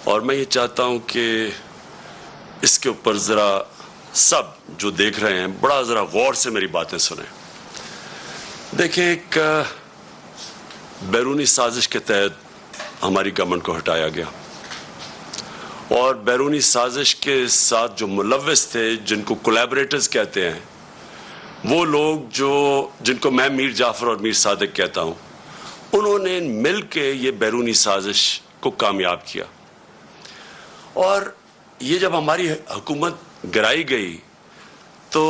और मैं ये चाहता हूं कि इसके ऊपर ज़रा सब जो देख रहे हैं बड़ा ज़रा गौर से मेरी बातें सुने। देखिए, एक बैरूनी साजिश के तहत हमारी गवर्नमेंट को हटाया गया और बैरूनी साजिश के साथ जो मुलव्विस थे, जिनको कोलैबोरेटर्स कहते हैं, वो लोग जिनको मैं मीर जाफर और मीर सादिक कहता हूं, उन्होंने मिल के ये बैरूनी साजिश को कामयाब किया। और ये जब हमारी हुकूमत गिराई गई तो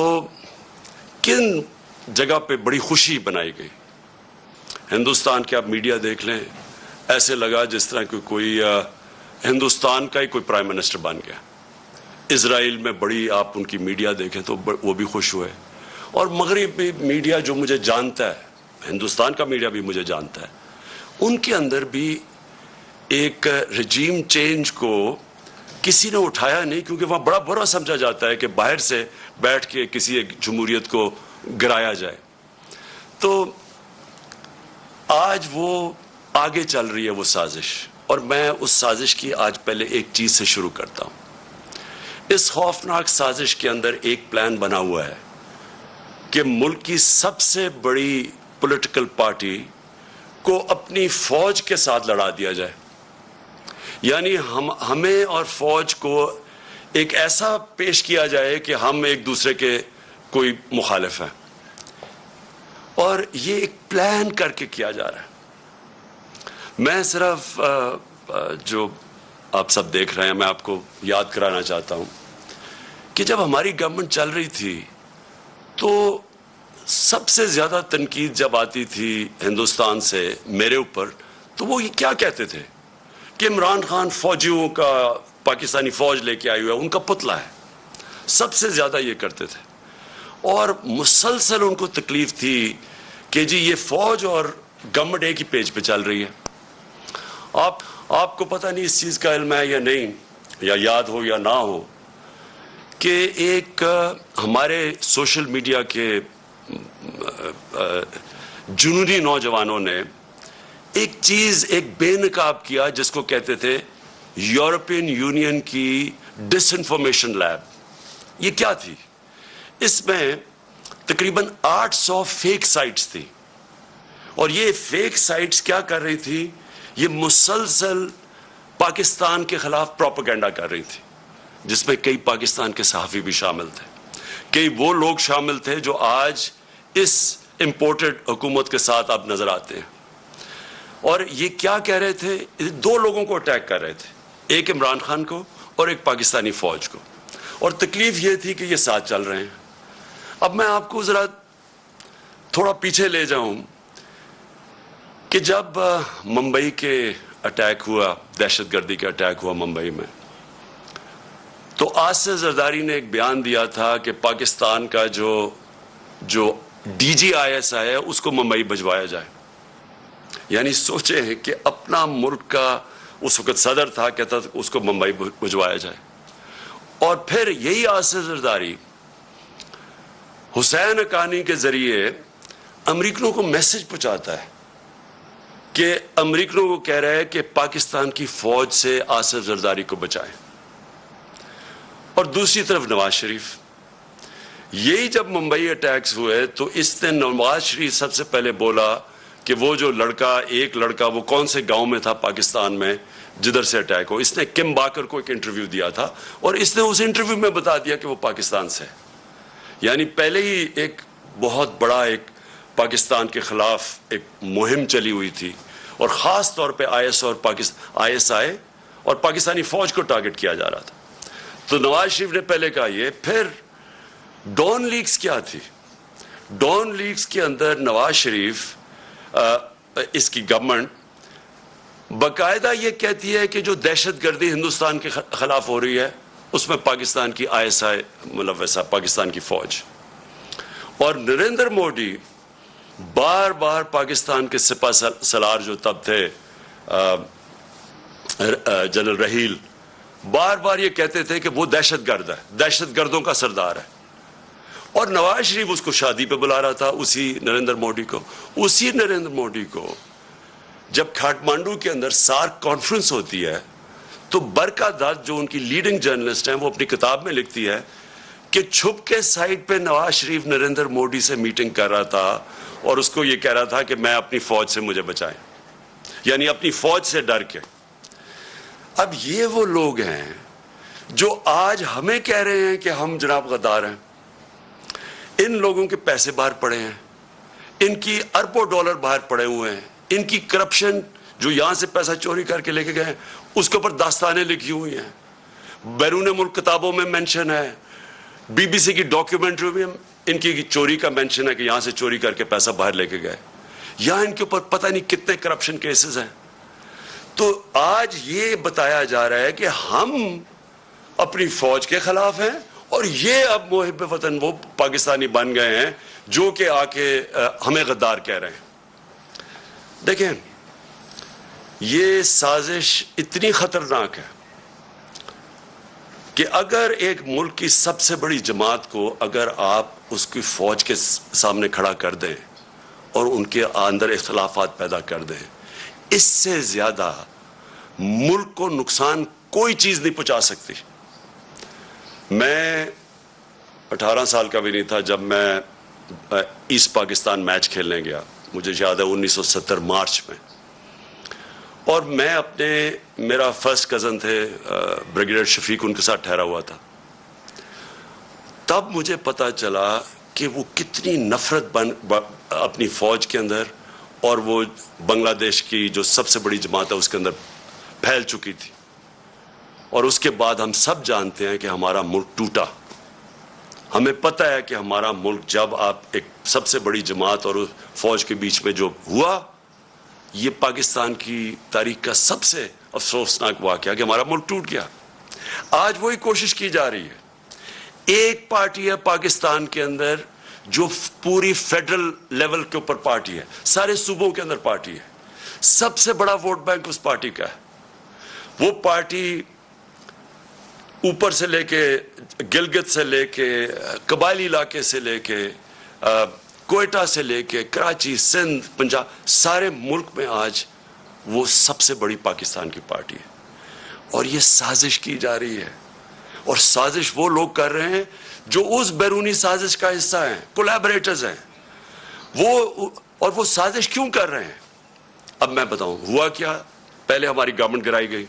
किन जगह पे बड़ी खुशी बनाई गई। हिंदुस्तान के आप मीडिया देख लें, ऐसे लगा जिस तरह कि कोई हिंदुस्तान का ही कोई प्राइम मिनिस्टर बन गया। इजराइल में बड़ी आप उनकी मीडिया देखें तो वो भी खुश हुए। और मगरिबी मीडिया जो मुझे जानता है, हिंदुस्तान का मीडिया भी मुझे जानता है, उनके अंदर भी एक रजीम चेंज को किसी ने उठाया नहीं, क्योंकि वहां बड़ा बुरा समझा जाता है कि बाहर से बैठ के किसी एक जमहूरियत को गिराया जाए। तो आज वो आगे चल रही है वो साजिश, और मैं उस साजिश की आज पहले एक चीज से शुरू करता हूं। इस खौफनाक साजिश के अंदर एक प्लान बना हुआ है कि मुल्क की सबसे बड़ी पॉलिटिकल पार्टी को अपनी फौज के साथ लड़ा दिया जाए। यानी हमें और फौज को एक ऐसा पेश किया जाए कि हम एक दूसरे के कोई मुखालिफ हैं, और ये एक प्लान करके किया जा रहा है। मैं सिर्फ जो आप सब देख रहे हैं, मैं आपको याद कराना चाहता हूं कि जब हमारी गवर्नमेंट चल रही थी तो सबसे ज्यादा तनकीद जब आती थी हिंदुस्तान से मेरे ऊपर, तो वो ये क्या कहते थे कि इमरान खान फौजियों का, पाकिस्तानी फौज लेके आई हुआ है, उनका पुतला है। सबसे ज्यादा ये करते थे, और मुसलसल उनको तकलीफ थी कि जी ये फौज और गवर्नमेंट एक ही पेज पे चल रही है। आपको पता नहीं इस चीज का इल्म है या नहीं, या याद हो या ना हो, कि एक हमारे सोशल मीडिया के जुनूनी नौजवानों ने एक चीज, एक बेनकाब किया जिसको कहते थे यूरोपियन यूनियन की डिसइंफॉर्मेशन लैब। ये क्या थी? इसमें तकरीबन 800 फेक साइट्स थी, और ये फेक साइट्स क्या कर रही थी? ये मुसलसल पाकिस्तान के खिलाफ प्रोपेगेंडा कर रही थी, जिसमें कई पाकिस्तान के सहाफ़ी भी शामिल थे, कई वो लोग शामिल थे जो आज इस इंपोर्टेड हुकूमत के साथ अब नजर आते हैं। और ये क्या कह रहे थे? दो लोगों को अटैक कर रहे थे, एक इमरान खान को और एक पाकिस्तानी फौज को, और तकलीफ ये थी कि ये साथ चल रहे हैं। अब मैं आपको जरा थोड़ा पीछे ले जाऊं कि जब मुंबई के अटैक हुआ, दहशतगर्दी का अटैक हुआ मुंबई में, तो आसिफ जरदारी ने एक बयान दिया था कि पाकिस्तान का जो DGISI है उसको मुंबई भिजवाया जाए। यानी सोचे हैं कि अपना मुल्क का उस वक्त सदर था, कहता था उसको मुंबई भिजवाया जाए। और फिर यही आसिफ जरदारी हुसैन हक्कानी के जरिए अमरीकनों को मैसेज पहुंचाता है कि अमरीकनों को कह रहा है कि पाकिस्तान की फौज से आसिफ जरदारी को बचाएं। और दूसरी तरफ नवाज शरीफ, यही जब मुंबई अटैक्स हुए तो इसने, नवाज शरीफ सबसे पहले बोला कि वो जो एक लड़का वो कौन से गांव में था पाकिस्तान में जिधर से अटैक हो। इसने किम बाकर को एक इंटरव्यू दिया था, और इसने उस इंटरव्यू में बता दिया कि वो पाकिस्तान से है। यानी पहले ही एक बहुत बड़ा एक पाकिस्तान के खिलाफ एक मुहिम चली हुई थी, और खास तौर पे ISI और पाकिस्तानी फौज को टारगेट किया जा रहा था। तो नवाज शरीफ ने पहले कहा ये। फिर डॉन लीक्स क्या थी? डॉन लीक्स के अंदर नवाज शरीफ, इसकी गवर्नमेंट बाकायदा ये कहती है कि जो दहशतगर्दी हिंदुस्तान के खिलाफ हो रही है उसमें पाकिस्तान की ISI मुलव्वस है, पाकिस्तान की फौज। और नरेंद्र मोदी बार बार पाकिस्तान के सिपा सलार जो तब थे, जनरल रहील, बार बार ये कहते थे कि वो दहशतगर्द है, दहशतगर्दों का सरदार है। और नवाज शरीफ उसको शादी पे बुला रहा था, उसी नरेंद्र मोदी को। उसी नरेंद्र मोदी को जब काठमांडू के अंदर सार्क कॉन्फ्रेंस होती है तो बरका दत्त जो उनकी लीडिंग जर्नलिस्ट हैं, वो अपनी किताब में लिखती है कि छुप के साइड पे नवाज शरीफ नरेंद्र मोदी से मीटिंग कर रहा था और उसको ये कह रहा था कि मैं अपनी फौज से मुझे बचाएं, यानी अपनी फौज से डर के। अब ये वो लोग हैं जो आज हमें कह रहे हैं कि हम जनाब गद्दार हैं। इन लोगों के पैसे बाहर पड़े हैं, इनकी अरबों डॉलर बाहर पड़े हुए हैं, इनकी करप्शन जो यहां से पैसा चोरी करके लेके गए उसके ऊपर दास्तानें लिखी हुई हैं, बैरून मुल्क किताबों में मेंशन है, बीबीसी की डॉक्यूमेंट्री में इनकी चोरी का मेंशन है कि यहां से चोरी करके पैसा बाहर लेके गए। यहां इनके ऊपर पता नहीं कितने करप्शन केसेस हैं। तो आज ये बताया जा रहा है कि हम अपनी फौज के खिलाफ हैं और ये अब मुहिब वतन वो पाकिस्तानी बन गए हैं जो कि आके हमें गद्दार कह रहे हैं। देखें, ये साजिश इतनी खतरनाक है कि अगर एक मुल्क की सबसे बड़ी जमात को अगर आप उसकी फौज के सामने खड़ा कर दें और उनके अंदर इख्तलाफात पैदा कर दें, इससे ज्यादा मुल्क को नुकसान कोई चीज नहीं पहुंचा सकती। मैं 18 साल का भी नहीं था जब मैं ईस्ट पाकिस्तान मैच खेलने गया, मुझे याद है 1970 मार्च में, और मैं मेरा फर्स्ट कज़न थे ब्रिगेडियर शफीक, उनके साथ ठहरा हुआ था। तब मुझे पता चला कि वो कितनी नफरत अपनी फौज के अंदर और वो बांग्लादेश की जो सबसे बड़ी जमात है उसके अंदर फैल चुकी थी। और उसके बाद हम सब जानते हैं कि हमारा मुल्क टूटा। हमें पता है कि हमारा मुल्क जब आप एक सबसे बड़ी जमात और फौज के बीच में जो हुआ, ये पाकिस्तान की तारीख का सबसे अफसोसनाक वाकया कि हमारा मुल्क टूट गया। आज वही कोशिश की जा रही है। एक पार्टी है पाकिस्तान के अंदर जो पूरी फेडरल लेवल के ऊपर पार्टी है, सारे सूबों के अंदर पार्टी है, सबसे बड़ा वोट बैंक उस पार्टी का है। वो पार्टी ऊपर से लेके गिलगित से लेके कबायली इलाके से लेके कोयटा से लेके कराची, सिंध, पंजाब, सारे मुल्क में आज वो सबसे बड़ी पाकिस्तान की पार्टी है। और ये साजिश की जा रही है, और साजिश वो लोग कर रहे हैं जो उस बैरूनी साजिश का हिस्सा हैं, कोलैबोरेटर्स हैं वो। और वो साजिश क्यों कर रहे हैं अब मैं बताऊं। हुआ क्या, पहले हमारी गवर्नमेंट गिराई गई,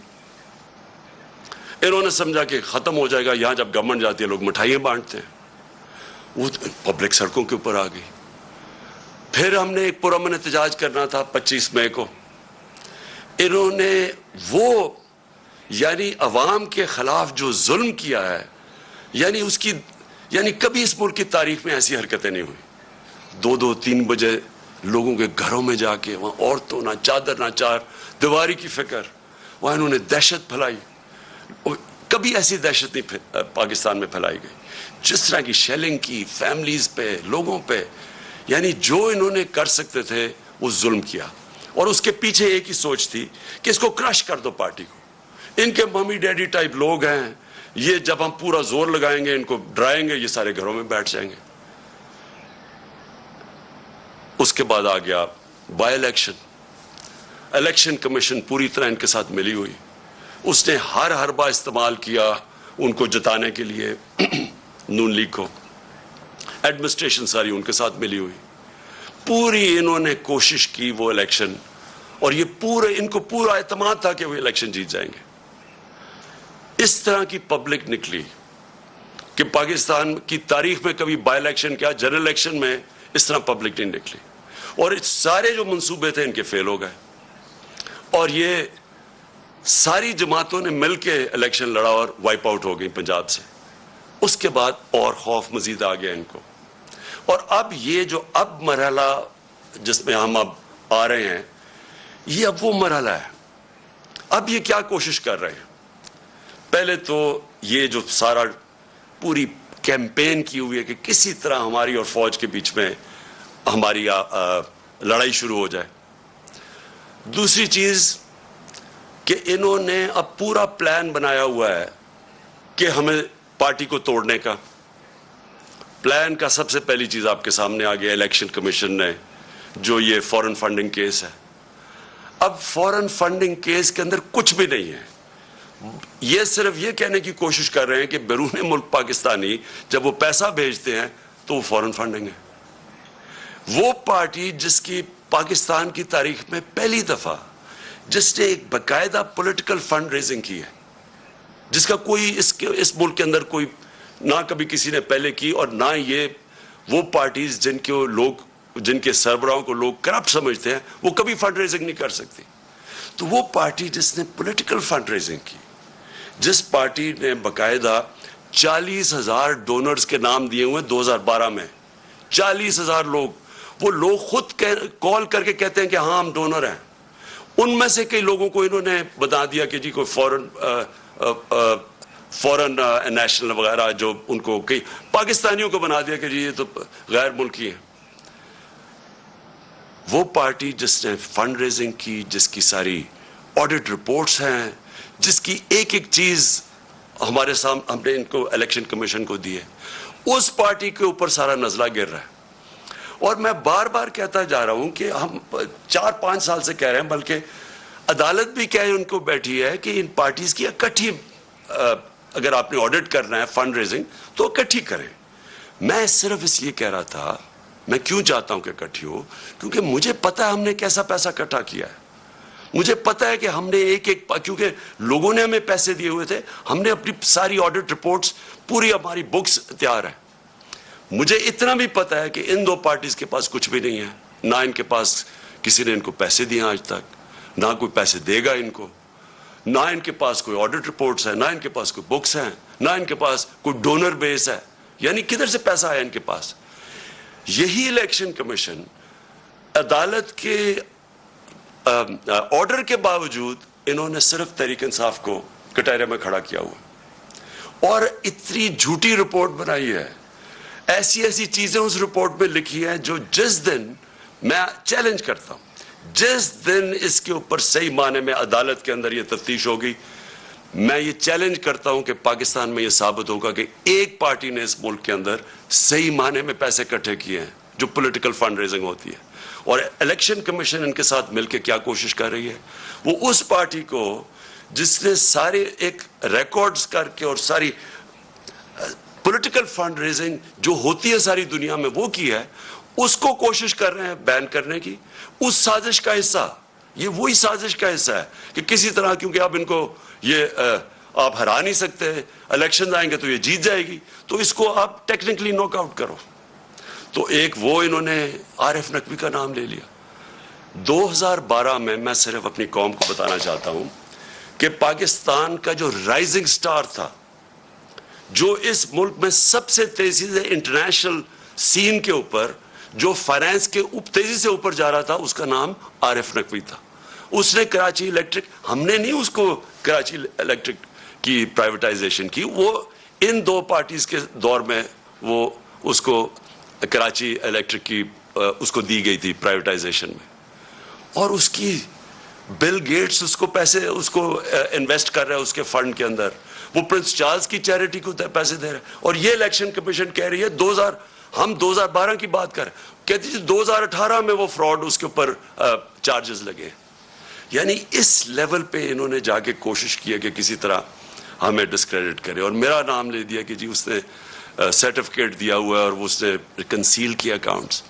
इन्होंने समझा कि खत्म हो जाएगा, यहां जब गवर्नमेंट जाती है लोग मिठाइयां बांटते हैं, वो पब्लिक सड़कों के ऊपर आ गई। फिर हमने एक पुरअमन एहतजाज करना था 25 मई को, इन्होंने वो यानी अवाम के खिलाफ जो जुल्म किया है, यानी कभी इस मुल्क की तारीख में ऐसी हरकतें नहीं हुई। 2-2, 3 बजे लोगों के घरों में जाके वहां औरतों ना चादर ना चार दीवारी की फिक्र, वहां इन्होंने दहशत फैलाई। कभी ऐसी दहशत नहीं पाकिस्तान में फैलाई गई जिस तरह की शेलिंग की फैमिलीज पे, लोगों पे, यानी जो इन्होंने कर सकते थे वो जुल्म किया। और उसके पीछे एक ही सोच थी कि इसको क्रश कर दो पार्टी को। इनके मम्मी डैडी टाइप लोग हैं, ये जब हम पूरा जोर लगाएंगे, इनको डराएंगे, ये सारे घरों में बैठ जाएंगे। उसके बाद आ गया बाय इलेक्शन कमीशन पूरी तरह इनके साथ मिली हुई, उसने हर हरबा इस्तेमाल किया उनको जिताने के लिए नून लीग को। एडमिनिस्ट्रेशन सारी उनके साथ मिली हुई, पूरी इन्होंने कोशिश की वो इलेक्शन, और ये इनको पूरा एतमाद था कि वो इलेक्शन जीत जाएंगे। इस तरह की पब्लिक निकली कि पाकिस्तान की तारीख में कभी बाय इलेक्शन क्या, जनरल इलेक्शन में इस तरह पब्लिक नहीं निकली। और सारे जो मंसूबे थे इनके फेल हो गए, और ये सारी जमातों ने मिलके इलेक्शन लड़ा और वाइप आउट हो गई पंजाब से। उसके बाद और खौफ मजीद आ गया इनको। और अब ये जो अब मरहला जिसमें हम अब आ रहे हैं, ये अब वो मरहला है। अब ये क्या कोशिश कर रहे हैं, पहले तो ये जो सारा पूरी कैंपेन की हुई है कि किसी तरह हमारी और फौज के बीच में हमारी लड़ाई शुरू हो जाए। दूसरी चीज कि इन्होंने अब पूरा प्लान बनाया हुआ है कि हमें पार्टी को तोड़ने का। प्लान का सबसे पहली चीज आपके सामने आ गया, इलेक्शन कमीशन ने जो ये फॉरेन फंडिंग केस है। अब फॉरेन फंडिंग केस के अंदर कुछ भी नहीं है, ये सिर्फ ये कहने की कोशिश कर रहे हैं कि बैरून मुल्क पाकिस्तानी जब वो पैसा भेजते हैं तो वो फॉरेन फंडिंग है। वो पार्टी जिसकी पाकिस्तान की तारीख में पहली दफा जिसने एक बाकायदा पॉलिटिकल फंड रेजिंग की है, जिसका कोई इस मुल्क के अंदर कोई ना कभी किसी ने पहले की, और ना ये वो पार्टीज जिनके सरबराहों को लोग करप्ट समझते हैं वो कभी फंड रेजिंग नहीं कर सकती। तो वो पार्टी जिसने पॉलिटिकल फंड रेजिंग की, जिस पार्टी ने बाकायदा 40,000 डोनर्स के नाम दिए हुए 2012 में, 40,000 लोग, वो लोग खुद कॉल करके कहते हैं कि हाँ हम डोनर हैं। उनमें से कई लोगों को इन्होंने बता दिया कि जी कोई फॉरेन नेशनल वगैरह, जो उनको कई पाकिस्तानियों को बना दिया कि जी ये तो गैर मुल्की है। वो पार्टी जिसने फंड रेजिंग की, जिसकी सारी ऑडिट रिपोर्ट्स हैं, जिसकी एक एक चीज हमारे सामने हमने इनको इलेक्शन कमीशन को दी है, उस पार्टी के ऊपर सारा नजला गिर रहा है। और मैं बार बार कहता जा रहा हूं कि हम 4-5 साल से कह रहे हैं, बल्कि अदालत भी कहे उनको बैठी है कि इन पार्टीज की इकट्ठी, अगर आपने ऑडिट करना है फंड रेजिंग तो इकट्ठी करें। मैं सिर्फ इसलिए कह रहा था, मैं क्यों चाहता हूं कि इकट्ठी हो, क्योंकि मुझे पता है हमने कैसा पैसा इकट्ठा किया है। मुझे पता है कि हमने क्योंकि लोगों ने हमें पैसे दिए हुए थे, हमने अपनी सारी ऑडिट रिपोर्ट्स, पूरी हमारी बुक्स तैयार है। मुझे इतना भी पता है कि इन दो पार्टीज के पास कुछ भी नहीं है, ना इनके पास किसी ने इनको पैसे दिए आज तक, ना कोई पैसे देगा इनको, ना इनके पास कोई ऑडिट रिपोर्ट्स है, ना इनके पास कोई बुक्स हैं, ना इनके पास कोई डोनर बेस है। यानी किधर से पैसा आया इनके पास? यही इलेक्शन कमीशन अदालत के ऑर्डर के बावजूद इन्होंने सिर्फ तहरीक इंसाफ को कटहरे में खड़ा किया हुआ, और इतनी झूठी रिपोर्ट बनाई है, ऐसी ऐसी चीजें उस रिपोर्ट में लिखी है जो जिस दिन मैं चैलेंज करता हूं, जिस दिन इसके ऊपर सही माने में अदालत के अंदर ये तफ्तीश होगी, मैं ये चैलेंज करता हूं कि पाकिस्तान में ये साबित होगा कि एक पार्टी ने इस मुल्क के अंदर सही माने में पैसे इकट्ठे किए हैं, जो पॉलिटिकल फंड रेजिंग होती है। और इलेक्शन कमीशन इनके साथ मिलकर क्या कोशिश कर रही है, वो उस पार्टी को जिसने सारे एक रिकॉर्ड्स करके और सारी पॉलिटिकल फंड रेजिंग जो होती है सारी दुनिया में वो की है, उसको कोशिश कर रहे हैं बैन करने की। उस साजिश का हिस्सा, ये वही साजिश का हिस्सा है कि किसी तरह, क्योंकि अब इनको ये आप हरा नहीं सकते, इलेक्शन आएंगे तो ये जीत जाएगी, तो इसको आप टेक्निकली नॉकआउट करो। तो एक वो इन्होंने आरिफ नकवी का नाम ले लिया। 2012 में मैं सिर्फ अपनी कौम को बताना चाहता हूं कि पाकिस्तान का जो राइजिंग स्टार था, जो इस मुल्क में सबसे तेजी से इंटरनेशनल सीन के ऊपर, जो फाइनेंस के तेजी से ऊपर जा रहा था, उसका नाम आरिफ नकवी था। उसने कराची इलेक्ट्रिक, हमने नहीं उसको कराची इलेक्ट्रिक की प्राइवेटाइजेशन की, वो इन दो पार्टीज के दौर में वो उसको कराची इलेक्ट्रिक की उसको दी गई थी प्राइवेटाइजेशन में, और उसकी बिल गेट्स उसको पैसे उसको इन्वेस्ट कर रहा है उसके फंड के अंदर, वो प्रिंस चार्ल्स की चैरिटी को पैसे दे रहा है। और ये इलेक्शन कमीशन कह रही है हम 2012 की बात कर, कहती है 2018 में वो फ्रॉड उसके ऊपर चार्जेस लगे। यानी इस लेवल पे इन्होंने जाके कोशिश की है कि किसी तरह हमें डिस्क्रेडिट करे, और मेरा नाम ले दिया कि जी उसने सर्टिफिकेट दिया हुआ है और वो उसने कंसील किया अकाउंट्स।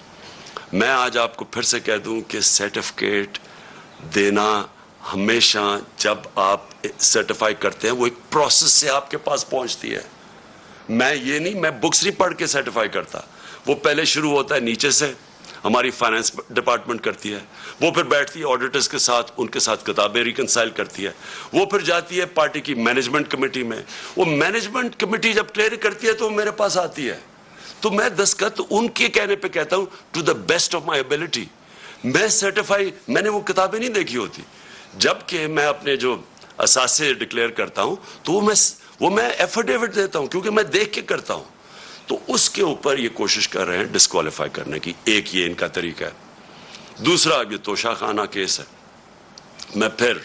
मैं आज आपको फिर से कह दूं कि सर्टिफिकेट देना हमेशा, जब आप सर्टिफाई करते हैं, वो एक प्रोसेस से आपके पास पहुंचती है। मैं बुक्स नहीं पढ़ के सर्टिफाई करता, वो पहले शुरू होता है नीचे से, हमारी फाइनेंस डिपार्टमेंट करती है, वो फिर बैठती है ऑडिटर्स के साथ, उनके साथ किताबें रिकंसाइल करती है, वो फिर जाती है पार्टी की मैनेजमेंट कमेटी में, वो मैनेजमेंट कमेटी जब क्लियर करती है तो मेरे पास आती है, तो मैं दस्तखत उनके कहने पे कहता हूं to the best of my ability. मैं सर्टिफाई, मैंने वो किताबें नहीं देखी होती, जबकि मैं अपने जो असासे डिक्लेयर करता हूं तो वो मैं एफिडेविट देता हूं, क्योंकि मैं देख के करता हूं। तो उसके ऊपर ये कोशिश कर रहे हैं डिस्क्वालीफाई करने की, एक ये इनका तरीका है। दूसरा, ये तोशाखाना केस है। मैं फिर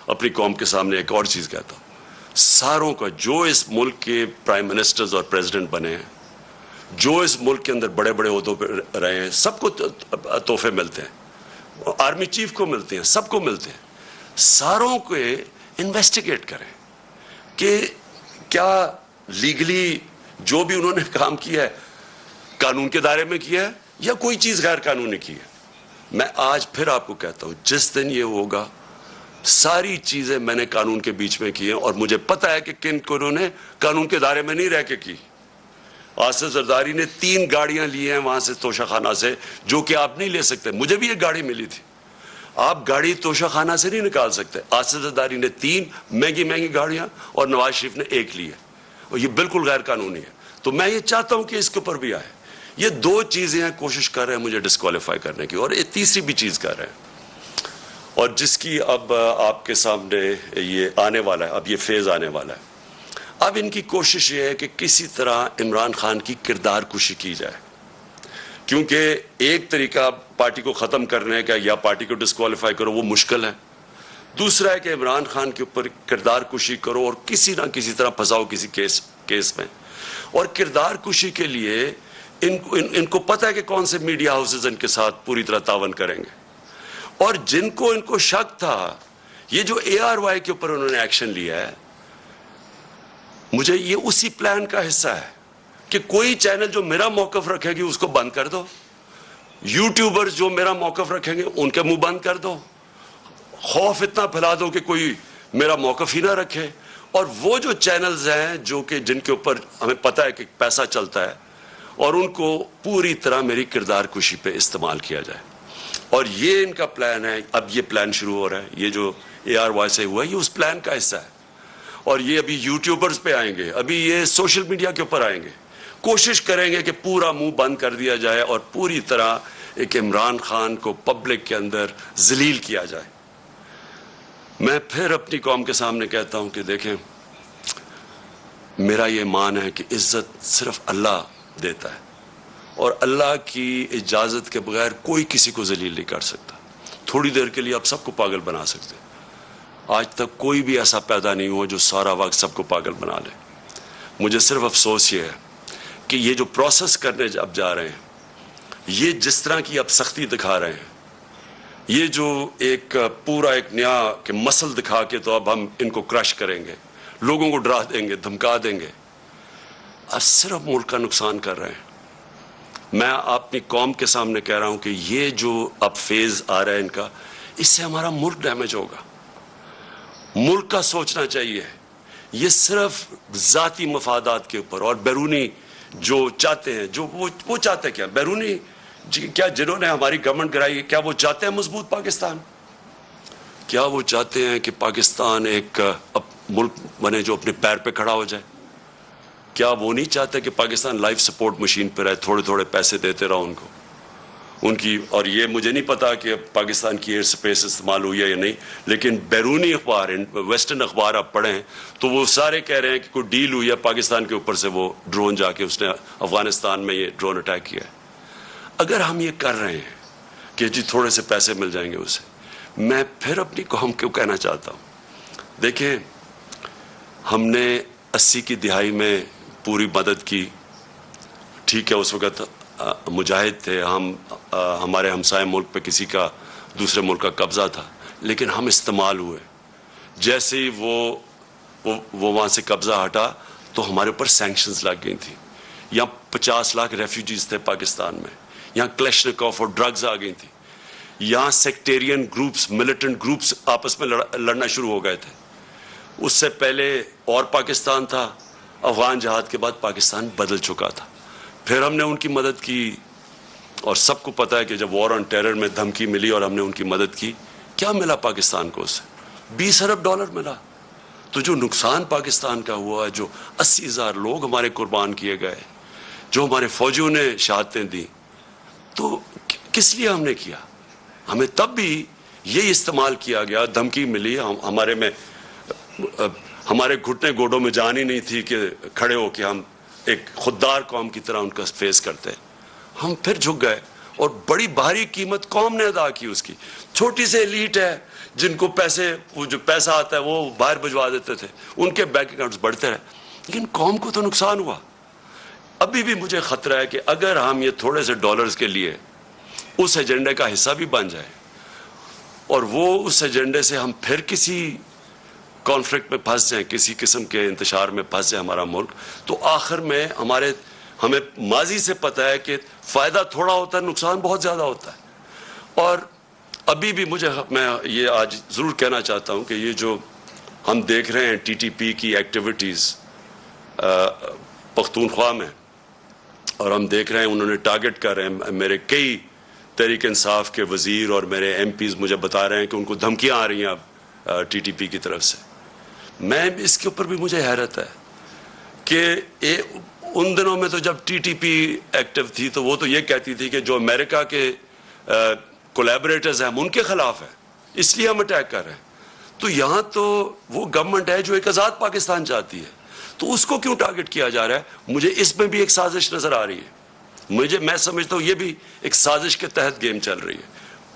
अपनी कौम के सामने एक और चीज कहता हूं, सारों का जो इस मुल्क के प्राइम मिनिस्टर्स और प्रेसिडेंट बने हैं, जो इस मुल्क के अंदर बड़े बड़े ओहदों पर रहे हैं, सबको तोहफे मिलते हैं, आर्मी चीफ को मिलते हैं, सबको मिलते हैं। सारों को इन्वेस्टिगेट करें, कि क्या लीगली जो भी उन्होंने काम किया है कानून के दायरे में किया है या कोई चीज गैर कानूनी की है। मैं आज फिर आपको कहता हूं, जिस दिन ये होगा सारी चीजें मैंने कानून के बीच में की हैं और मुझे पता है कि किन को उन्होंने कानून के दायरे में नहीं रह के की। आसिफ जरदारी ने 3 गाड़ियां ली हैं वहां से तोशाखाना से, जो कि आप नहीं ले सकते। मुझे भी एक गाड़ी मिली थी, आप गाड़ी तोशाखाना से नहीं निकाल सकते। आसिफ जरदारी ने 3 महंगी महंगी गाड़ियां और नवाज शरीफ ने 1 ली है, और ये बिल्कुल गैर कानूनी है। तो मैं ये चाहता हूं कि इसके ऊपर भी आए। ये 2 चीजें हैं, कोशिश कर रहे हैं मुझे डिस्क्वालीफाई करने की, और ये तीसरी भी चीज कर रहे हैं, और जिसकी अब आपके सामने ये आने वाला है, अब ये फेज आने वाला है। अब इनकी कोशिश ये है कि किसी तरह इमरान खान की किरदार कुशी की जाए, क्योंकि एक तरीका पार्टी को खत्म करने का या पार्टी को डिस्क्वालीफाई करो वो मुश्किल है, दूसरा है कि इमरान खान के ऊपर किरदार कुशी करो और किसी ना किसी तरह फंसाओ किसी केस में। और किरदार कुशी के लिए इनको पता है कि कौन से मीडिया हाउसेज इनके साथ पूरी तरह तावन करेंगे, और जिनको इनको शक था, ये जो ARY के ऊपर उन्होंने एक्शन लिया है, मुझे ये उसी प्लान का हिस्सा है कि कोई चैनल जो मेरा मौकफ रखेगी उसको बंद कर दो, यूट्यूबर्स जो मेरा मौकफ रखेंगे उनके मुंह बंद कर दो, खौफ इतना फैला दो कि कोई मेरा मौकफ ही ना रखे, और वो जो चैनल्स हैं जो कि जिनके ऊपर हमें पता है कि पैसा चलता है, और उनको पूरी तरह मेरी किरदार कुशी पे इस्तेमाल किया जाए। और ये इनका प्लान है। अब ये प्लान शुरू हो रहा है, ये जो ARY से हुआ ये उस प्लान का हिस्सा है, और ये अभी यूट्यूबर्स पे आएंगे, अभी ये सोशल मीडिया के ऊपर आएंगे, कोशिश करेंगे कि पूरा मुंह बंद कर दिया जाए और पूरी तरह एक इमरान खान को पब्लिक के अंदर जलील किया जाए। मैं फिर अपनी कौम के सामने कहता हूं कि देखें, मेरा ये मान है कि इज्जत सिर्फ अल्लाह देता है, और अल्लाह की इजाजत के बगैर कोई किसी को जलील नहीं कर सकता। थोड़ी देर के लिए आप सबको पागल बना सकते हैं, आज तक कोई भी ऐसा पैदा नहीं हुआ जो सारा वक्त सबको पागल बना ले। मुझे सिर्फ अफसोस ये है कि ये जो प्रोसेस करने अब जा रहे हैं, ये जिस तरह की अब सख्ती दिखा रहे हैं, ये जो एक पूरा एक नया के मसल दिखा के तो अब हम इनको क्रश करेंगे, लोगों को डरा देंगे, धमका देंगे, अब सिर्फ मुल्क का नुकसान कर रहे हैं। मैं अपनी कौम के सामने कह रहा हूं कि ये जो अब फेज आ रहा है इनका, इससे हमारा मुल्क डैमेज होगा। मुल्क का सोचना चाहिए। ये सिर्फ जाती मफादात के ऊपर और बैरूनी जो चाहते हैं, जो वो चाहते हैं क्या बैरूनी क्या जिन्होंने हमारी गवर्नमेंट गिराई, क्या वो चाहते हैं मजबूत पाकिस्तान? क्या वो चाहते हैं कि पाकिस्तान एक मुल्क बने जो अपने पैर पे खड़ा हो जाए? क्या वो नहीं चाहते कि पाकिस्तान लाइफ सपोर्ट मशीन पर रहे, थोड़े थोड़े पैसे देते रहो उनकी? और ये मुझे नहीं पता कि पाकिस्तान की एयर स्पेस इस्तेमाल हुई है या नहीं, लेकिन बैरूनी अखबार, वेस्टर्न अखबार आप पढ़ें तो वो सारे कह रहे हैं कि कोई डील हुई है पाकिस्तान के ऊपर से, वो ड्रोन जाके उसने अफगानिस्तान में ये ड्रोन अटैक किया है। अगर हम ये कर रहे हैं कि जी थोड़े से पैसे मिल जाएंगे उसे, मैं फिर अपनी कौम को कहना चाहता हूँ, देखें हमने 80 की दिहाई में पूरी मदद की, ठीक है, उस वक़्त मुजाहिद थे हम, हमारे हमसाय मुल्क पे किसी का दूसरे मुल्क का कब्ज़ा था, लेकिन हम इस्तेमाल हुए। जैसे ही वो वहाँ से कब्ज़ा हटा तो हमारे ऊपर सैंक्शंस लग गई थी। यहाँ 50 लाख रेफ्यूजीज थे पाकिस्तान में, यहाँ क्लैशनिकोव और ड्रग्स आ गई थी, यहाँ सेक्टेरियन ग्रुप्स, मिलिटेंट ग्रुप्स आपस में लड़ना शुरू हो गए थे। उससे पहले और पाकिस्तान था, अफगान जहाद के बाद पाकिस्तान बदल चुका था। फिर हमने उनकी मदद की, और सबको पता है कि जब वॉर ऑन टेरर में धमकी मिली और हमने उनकी मदद की, क्या मिला पाकिस्तान को? उससे $20 अरब मिला। तो जो नुकसान पाकिस्तान का हुआ, जो 80,000 लोग हमारे कुर्बान किए गए, जो हमारे फौजियों ने शहादतें दी, तो किस लिए हमने किया? हमें तब भी ये इस्तेमाल किया गया, धमकी मिली, हमारे में हमारे घुटने गोडों में जान ही नहीं थी कि खड़े हो कि हम एक खुददार कौम की तरह उनका फेस करते। हम फिर झुक गए और बड़ी भारी कीमत कौम ने अदा की उसकी। छोटी से एलीट है जिनको पैसे, वो जो पैसा आता है वो बाहर भिजवा देते थे, उनके बैंक अकाउंट्स बढ़ते रहे, लेकिन कौम को तो नुकसान हुआ। अभी भी मुझे खतरा है कि अगर हम ये थोड़े से डॉलर्स के लिए उस एजेंडे का हिस्सा भी बन जाए और वो उस एजेंडे से हम फिर किसी कॉन्फ्लिक्ट में फंस जाए, किसी किस्म के इंतशार में फंस जाए हमारा मुल्क, तो आखिर में हमें माजी से पता है कि फ़ायदा थोड़ा होता है, नुकसान बहुत ज़्यादा होता है। और अभी भी मैं ये आज ज़रूर कहना चाहता हूँ कि ये जो हम देख रहे हैं टीटीपी की एक्टिविटीज़ पख्तूनख्वा में, और हम देख रहे हैं उन्होंने टारगेट कर रहे हैं, मेरे कई तहरीक इंसाफ के वज़ीर और मेरे एमपीज़ मुझे बता रहे हैं कि उनको धमकियाँ आ रही हैं अब टीटीपी की तरफ से। मैं इसके ऊपर भी मुझे हैरत है कि उन दिनों में तो जब टीटीपी एक्टिव थी तो वो तो ये कहती थी कि जो अमेरिका के कोलैबोरेटर्स हैं हम उनके खिलाफ हैं, इसलिए हम अटैक कर रहे हैं। तो यहाँ तो वो गवर्नमेंट है जो एक आज़ाद पाकिस्तान चाहती है, तो उसको क्यों टारगेट किया जा रहा है? मुझे इसमें भी एक साजिश नजर आ रही है। मैं समझता हूँ ये भी एक साजिश के तहत गेम चल रही है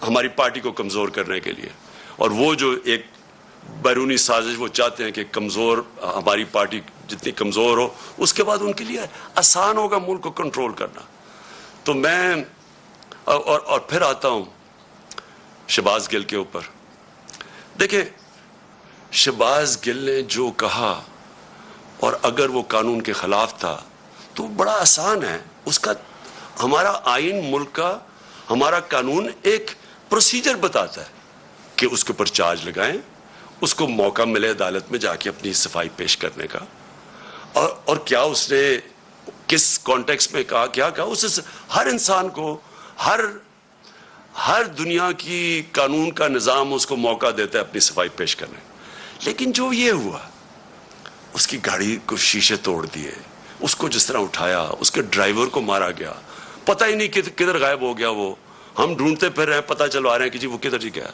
हमारी पार्टी को कमज़ोर करने के लिए। और वो जो एक बैरूनी साजिश वो चाहते हैं कि कमज़ोर हमारी पार्टी जितनी कमज़ोर हो उसके बाद उनके लिए आसान होगा मुल्क को कंट्रोल करना। तो मैं और फिर आता हूँ शहबाज गिल के ऊपर। देखिए, शहबाज गिल ने जो कहा और अगर वो कानून के खिलाफ था तो बड़ा आसान है उसका। हमारा आइन मुल्क का, हमारा कानून एक प्रोसीजर बताता है कि उसके ऊपर चार्ज लगाएं, उसको मौका मिले अदालत में जाके अपनी सफाई पेश करने का। और क्या उसने किस कॉन्टेक्स्ट में कहा, क्या कहा, उसे हर इंसान को हर दुनिया की कानून का निज़ाम उसको मौका देता है अपनी सफाई पेश करने। लेकिन जो ये हुआ, उसकी गाड़ी को शीशे तोड़ दिए, उसको जिस तरह उठाया, उसके ड्राइवर को मारा गया, पता ही नहीं किधर गायब हो गया वो, हम ढूंढते फिर रहे हैं, पता चलवा रहे हैं कि जी वो किधर जी गया।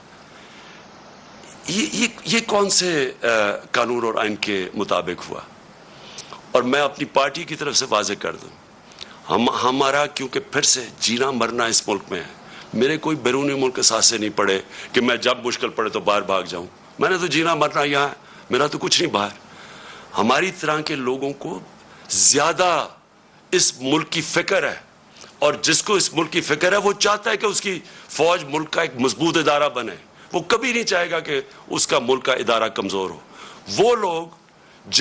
ये कौन से कानून और आइन के मुताबिक हुआ? और मैं अपनी पार्टी की तरफ से वाजे कर दूं, हमारा क्योंकि फिर से जीना मरना इस मुल्क में है। मेरे कोई बैरूनी मुल्क के साथ से नहीं पड़े कि मैं जब मुश्किल पड़े तो बाहर भाग जाऊं। मैंने तो जीना मरना यहाँ है, मेरा तो कुछ नहीं बाहर। हमारी तरह के लोगों को ज्यादा इस मुल्क की फिक्र है, और जिसको इस मुल्क की फिक्र है वो चाहता है कि उसकी फौज मुल्क का एक मजबूत इदारा बने। वो कभी नहीं चाहेगा कि उसका मुल्क का इदारा कमजोर हो। वो लोग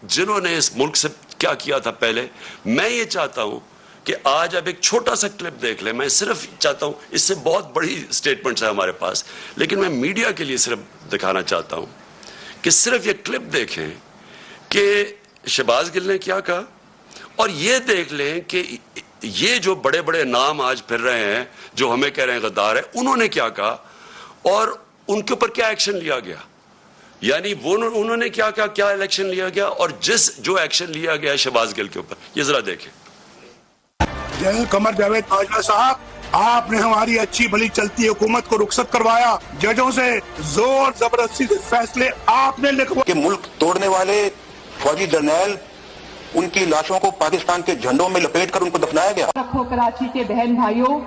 जिन्होंने इस मुल्क से क्या किया था पहले, मैं ये चाहता हूं कि आज अब एक छोटा सा क्लिप देख लें। मैं सिर्फ चाहता हूं, इससे बहुत बड़ी स्टेटमेंट्स है हमारे पास, लेकिन मैं मीडिया के लिए सिर्फ दिखाना चाहता हूं कि सिर्फ ये क्लिप देखें कि शहबाज गिल ने क्या कहा, और ये देख लें कि ये जो बड़े बड़े नाम आज फिर रहे हैं जो हमें कह रहे हैं गद्दार है, उन्होंने क्या कहा और उनके ऊपर क्या एक्शन लिया गया। यानी वो उन्होंने क्या कहा, क्या इलेक्शन लिया गया, और जो एक्शन लिया गया शहबाज गिल के ऊपर, ये जरा देखें। जनरल कमर जावेद बाजवा साहब, आपने हमारी अच्छी भली चलती हुकूमत को रुखसत करवाया, जजों से जोर जबरदस्ती से फैसले आपने लिखवा कि मुल्क तोड़ने वाले फौजी जर्नैल, उनकी लाशों को पाकिस्तान के झंडों में लपेटकर उनको दफनाया गया। रखो कराची के बहन भाइयों,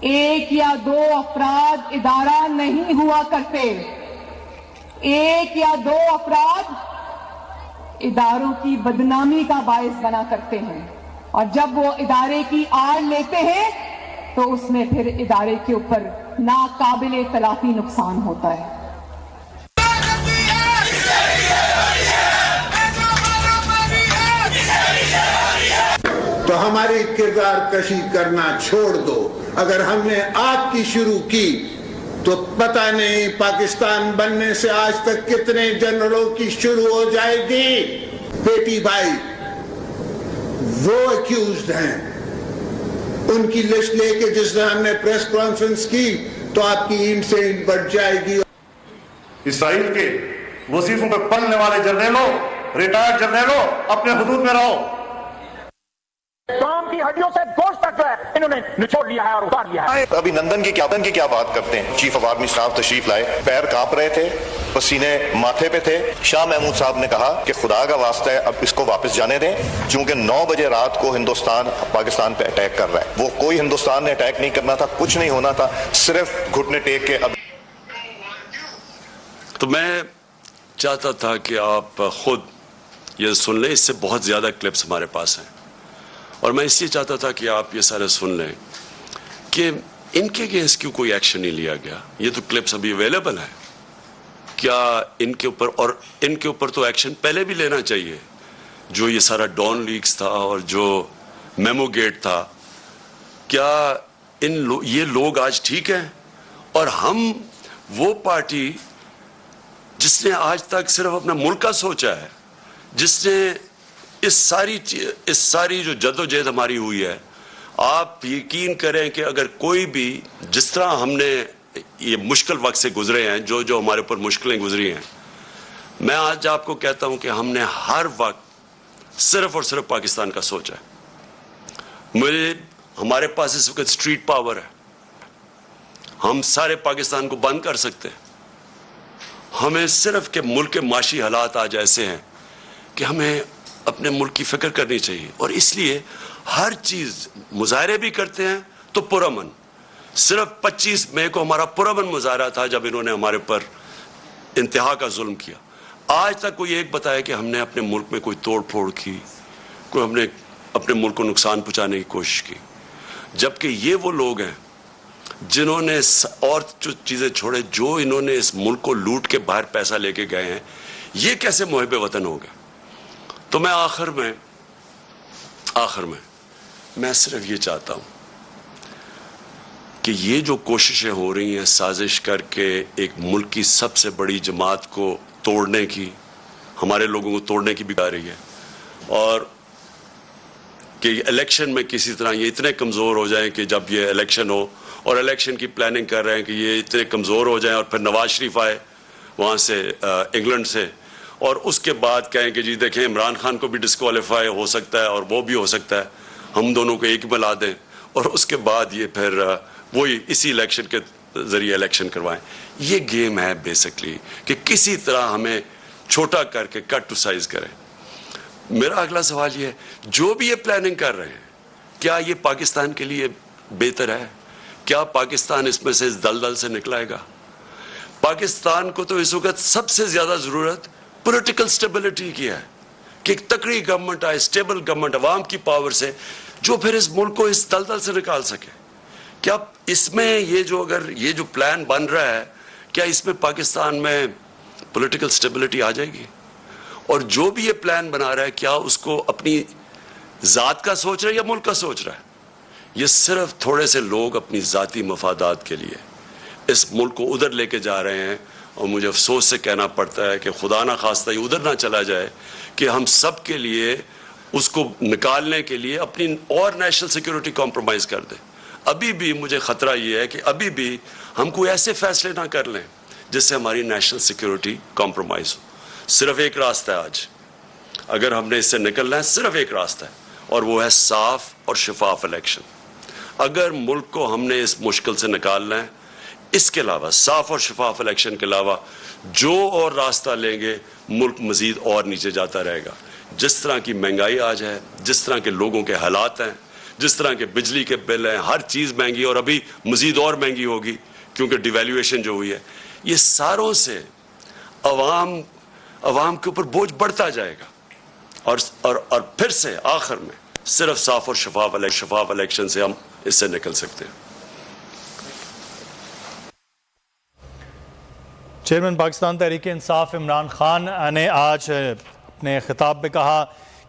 एक या दो अफराद इदारा नहीं हुआ करते। एक या दो अफराद इदारों की बदनामी का बायस बना करते हैं, और जब वो इदारे की आड़ लेते हैं तो उसमें फिर इदारे के ऊपर नाकाबिले तलाफी नुकसान होता है। तो हमारी किरदार कशी करना छोड़ दो। अगर हमने आपकी शुरू की तो पता नहीं पाकिस्तान बनने से आज तक कितने जनरलों की शुरू हो जाएगी। बेटी भाई वो अक्यूज्ड हैं, उनकी लिस्ट लेके जिस दिन हमने प्रेस कॉन्फ्रेंस की तो आपकी ईंट से ईंट बढ़ जाएगी। इसराइल के वजीफों पर पलने वाले जर्नलों, रिटायर्ड जर्नलों, अपने हुदूद में रहो। काम की हड्डियों से गोश्त तक जो है इन्होंने निचोड़ लिया है और उतार लिया है। अभिनंदन की क्या बात करते हैं। चीफ ऑफ आर्मी स्टाफ तशरीफ लाए, पैर कांप रहे थे, पसीने माथे पे थे। शाह महमूद साहब ने कहा कि खुदा का वास्ता है अब इसको वापस जाने दें, क्योंकि 9 बजे रात को हिंदुस्तान पाकिस्तान पे अटैक कर रहा है। वो कोई हिंदुस्तान ने अटैक नहीं करना था, कुछ नहीं होना था, सिर्फ घुटने टेक के। अब तो मैं चाहता था कि आप खुद ये सुन लें, इससे बहुत ज्यादा क्लिप्स हमारे पास हैं, और मैं इसलिए चाहता था कि आप ये सारे सुन लें कि इनके अगेंस्ट क्यों कोई एक्शन नहीं लिया गया। ये तो क्लिप्स अभी अवेलेबल है क्या इनके ऊपर तो एक्शन पहले भी लेना चाहिए। जो ये सारा डॉन लीक्स था और जो मेमो गेट था, क्या ये लोग आज ठीक हैं? और हम वो पार्टी जिसने आज तक सिर्फ अपना मुल्क का सोचा है, जिसने इस सारी जो जद्दोजहद हमारी हुई है, आप यकीन करें कि अगर कोई भी, जिस तरह हमने ये मुश्किल वक्त से गुजरे हैं, जो हमारे ऊपर मुश्किलें गुजरी हैं, मैं आज आपको कहता हूं कि हमने हर वक्त सिर्फ और सिर्फ पाकिस्तान का सोचा है। हमारे पास इस वक्त स्ट्रीट पावर है, हम सारे पाकिस्तान को बंद कर सकते हैं। हमें सिर्फ के मुल्क के माशी हालात आज ऐसे हैं कि हमें अपने मुल्क की फिक्र करनी चाहिए, और इसलिए हर चीज मुजाहरे भी करते हैं तो पुरअमन। सिर्फ 25 मई को हमारा पुरअमन मुजाहरा था जब इन्होंने हमारे पर इंतहा का जुल्म किया। आज तक कोई एक बताया कि हमने अपने मुल्क में कोई तोड़ फोड़ की, कोई हमने अपने मुल्क को नुकसान पहुंचाने की कोशिश की, जबकि ये वो लोग हैं जिन्होंने और जो चीजें छोड़े, जो इन्होंने इस मुल्क को लूट के बाहर पैसा लेके गए हैं। ये कैसे मुहिब वतन हो गए? तो मैं आखिर में मैं सिर्फ ये चाहता हूं कि ये जो कोशिशें हो रही हैं साजिश करके एक मुल्क की सबसे बड़ी जमात को तोड़ने की, हमारे लोगों को तोड़ने की भी आ रही है, और कि इलेक्शन में किसी तरह ये इतने कमज़ोर हो जाएं कि जब ये इलेक्शन हो, और इलेक्शन की प्लानिंग कर रहे हैं कि ये इतने कमज़ोर हो जाएं और फिर नवाज शरीफ आए वहाँ से इंग्लैंड से, और उसके बाद कहें कि जी देखें इमरान खान को भी डिस्क्वालीफाई हो सकता है और वो भी हो सकता है, हम दोनों को एक मिला दें, और उसके बाद ये फिर वही इसी इलेक्शन के ज़रिए इलेक्शन करवाएं। ये गेम है बेसिकली कि किसी तरह हमें छोटा करके कट टू साइज करें। मेरा अगला सवाल ये है, जो भी ये प्लानिंग कर रहे हैं, क्या ये पाकिस्तान के लिए बेहतर है? क्या पाकिस्तान इसमें से इस दलदल से निकलाएगा? पाकिस्तान को तो इस वक्त सबसे ज्यादा जरूरत पॉलिटिकल स्टेबिलिटी की है, कि एक तकड़ी गवर्नमेंट आए, स्टेबल गवर्नमेंट अवाम की पावर से, जो फिर इस मुल्क को इस दलदल से निकाल सके। क्या इसमें अगर ये जो प्लान बन रहा है, क्या इसमें पाकिस्तान में पॉलिटिकल स्टेबिलिटी आ जाएगी? और जो भी ये प्लान बना रहा है, क्या उसको अपनी जात का सोच रहा है या मुल्क का सोच रहा है? ये सिर्फ थोड़े से लोग अपनी जाती मफादात के लिए इस मुल्क को उधर लेके जा रहे हैं, और मुझे अफसोस से कहना पड़ता है कि खुदा ना खास्ता ये उधर ना चला जाए कि हम सब के लिए उसको निकालने के लिए अपनी और नेशनल सिक्योरिटी कॉम्प्रोमाइज़ कर दें। अभी भी मुझे ख़तरा ये है कि अभी भी हम कोई ऐसे फैसले ना कर लें जिससे हमारी नेशनल सिक्योरिटी कॉम्प्रोमाइज़ हो। सिर्फ एक रास्ता है आज, अगर हमने इससे निकलना है, सिर्फ एक रास्ता है, और वो है साफ और शफाफ इलेक्शन। अगर मुल्क को हमने इस मुश्किल से निकालना है, इसके अलावा साफ और शफाफ इलेक्शन के अलावा जो और रास्ता लेंगे, मुल्क मजीद और नीचे जाता रहेगा। जिस तरह की महंगाई आज है, जिस तरह के लोगों के हालात हैं, जिस तरह के बिजली के बिल हैं, हर चीज़ महंगी, और अभी मजीद और महंगी होगी क्योंकि डिवैल्यूएशन जो हुई है, ये सारों से अवाम के ऊपर बोझ बढ़ता जाएगा। और फिर से आखिर में सिर्फ साफ और शफाफ इलेक्शन से हम इससे निकल सकते हैं। चेयरमैन पाकिस्तान तहरीक इंसाफ इमरान खान ने आज अपने खिताब में कहा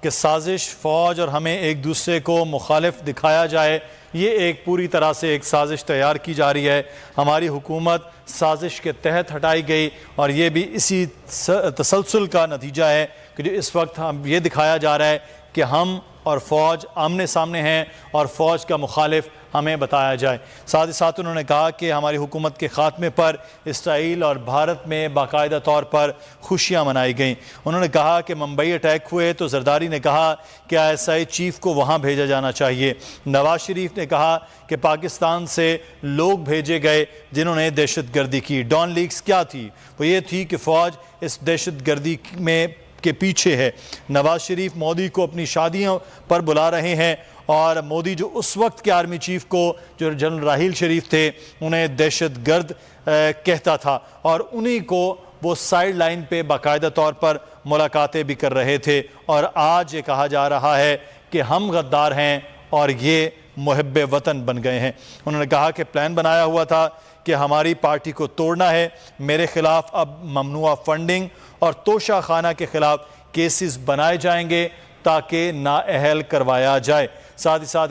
कि साजिश, फ़ौज और हमें एक दूसरे को मुखालिफ दिखाया जाए, ये एक पूरी तरह से एक साजिश तैयार की जा रही है। हमारी हुकूमत साजिश के तहत हटाई गई, और ये भी इसी तसलसल का नतीजा है कि जो इस वक्त हम ये दिखाया जा रहा है कि हम और फ़ौज आमने सामने हैं, और फ़ौज का मुखालिफ हमें बताया जाए। साथ ही साथ उन्होंने कहा कि हमारी हुकूमत के ख़ात्मे पर इसराइल और भारत में बाकायदा तौर पर खुशियाँ मनाई गईं। उन्होंने कहा कि मुंबई अटैक हुए तो जरदारी ने कहा कि ISI चीफ़ को वहाँ भेजा जाना चाहिए। नवाज शरीफ ने कहा कि पाकिस्तान से लोग भेजे गए जिन्होंने दहशत गर्दी की। डॉन लीक्स क्या थी? वो ये थी कि फ़ौज इस दहशत गर्दी में के पीछे है। नवाज शरीफ मोदी को अपनी शादियों पर बुला रहे हैं, और मोदी जो उस वक्त के आर्मी चीफ को, जो जनरल राहील शरीफ थे, उन्हें दहशत गर्द कहता था, और उन्हीं को वो साइड लाइन पे बाकायदा तौर पर मुलाकातें भी कर रहे थे। और आज ये कहा जा रहा है कि हम गद्दार हैं और ये मुहिब्बे वतन बन गए हैं। उन्होंने कहा कि प्लान बनाया हुआ था कि हमारी पार्टी को तोड़ना है। मेरे खिलाफ अब ममनुआ फंडिंग और तोशा खाना के खिलाफ केसेस बनाए जाएंगे ताकि नाअहल करवाया जाए। साथ ही साथ